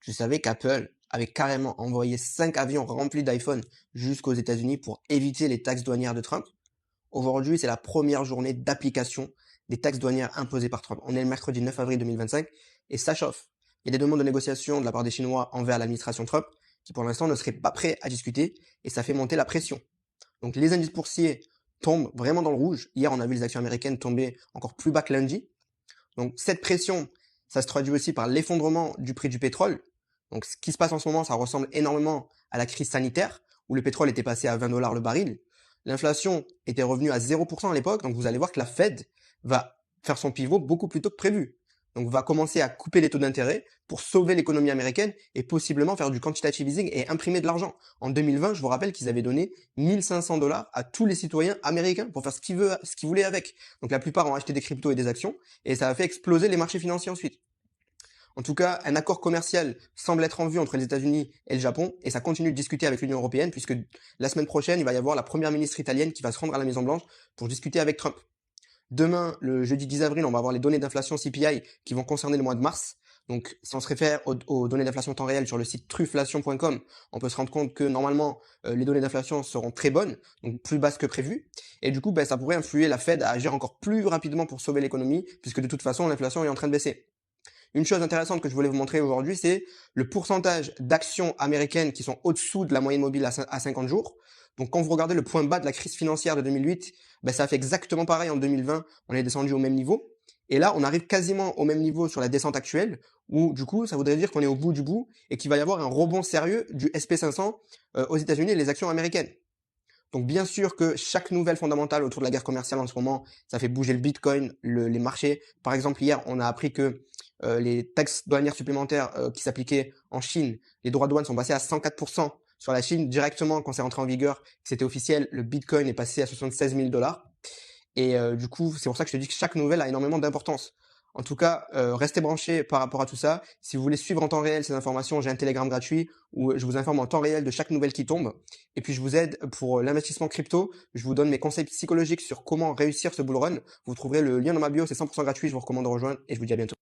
Je savais qu'Apple avait carrément envoyé 5 avions remplis d'iPhone jusqu'aux États-Unis pour éviter les taxes douanières de Trump. Aujourd'hui, c'est la première journée d'application des taxes douanières imposées par Trump. On est le mercredi 9 avril 2025 et ça chauffe. Il y a des demandes de négociation de la part des Chinois envers l'administration Trump qui pour l'instant ne seraient pas prêts à discuter et ça fait monter la pression. Donc les indices boursiers tombent vraiment dans le rouge. Hier, on a vu les actions américaines tomber encore plus bas que lundi. Donc cette pression, ça se traduit aussi par l'effondrement du prix du pétrole. Donc ce qui se passe en ce moment, ça ressemble énormément à la crise sanitaire, où le pétrole était passé à 20 dollars le baril. L'inflation était revenue à 0% à l'époque, donc vous allez voir que la Fed va faire son pivot beaucoup plus tôt que prévu. Donc va commencer à couper les taux d'intérêt pour sauver l'économie américaine et possiblement faire du quantitative easing et imprimer de l'argent. En 2020, je vous rappelle qu'ils avaient donné 1500 dollars à tous les citoyens américains pour faire ce qu'ils voulaient avec. Donc la plupart ont acheté des cryptos et des actions et ça a fait exploser les marchés financiers ensuite. En tout cas, un accord commercial semble être en vue entre les États-Unis et le Japon, et ça continue de discuter avec l'Union européenne, puisque la semaine prochaine, il va y avoir la première ministre italienne qui va se rendre à la Maison-Blanche pour discuter avec Trump. Demain, le jeudi 10 avril, on va avoir les données d'inflation CPI qui vont concerner le mois de mars. Donc, si on se réfère aux données d'inflation temps réel sur le site trufflation.com, on peut se rendre compte que normalement, les données d'inflation seront très bonnes, donc plus basses que prévu. Et du coup, ça pourrait influer la Fed à agir encore plus rapidement pour sauver l'économie, puisque de toute façon, l'inflation est en train de baisser. Une chose intéressante que je voulais vous montrer aujourd'hui, c'est le pourcentage d'actions américaines qui sont au-dessous de la moyenne mobile à 50 jours. Donc quand vous regardez le point bas de la crise financière de 2008, ça a fait exactement pareil en 2020, on est descendu au même niveau. Et là, on arrive quasiment au même niveau sur la descente actuelle, où du coup, ça voudrait dire qu'on est au bout du bout et qu'il va y avoir un rebond sérieux du SP500 aux États-Unis et les actions américaines. Donc bien sûr que chaque nouvelle fondamentale autour de la guerre commerciale en ce moment, ça fait bouger le Bitcoin, les marchés. Par exemple, hier, on a appris que les taxes douanières supplémentaires qui s'appliquaient en Chine, les droits de douane sont passés à 104% sur la Chine directement quand c'est rentré en vigueur, c'était officiel, le Bitcoin est passé à 76 000 dollars. Et du coup, c'est pour ça que je te dis que chaque nouvelle a énormément d'importance. En tout cas, restez branchés par rapport à tout ça. Si vous voulez suivre en temps réel ces informations, j'ai un Telegram gratuit où je vous informe en temps réel de chaque nouvelle qui tombe. Et puis je vous aide pour l'investissement crypto. Je vous donne mes conseils psychologiques sur comment réussir ce bull run. Vous trouverez le lien dans ma bio, c'est 100% gratuit. Je vous recommande de rejoindre et je vous dis à bientôt.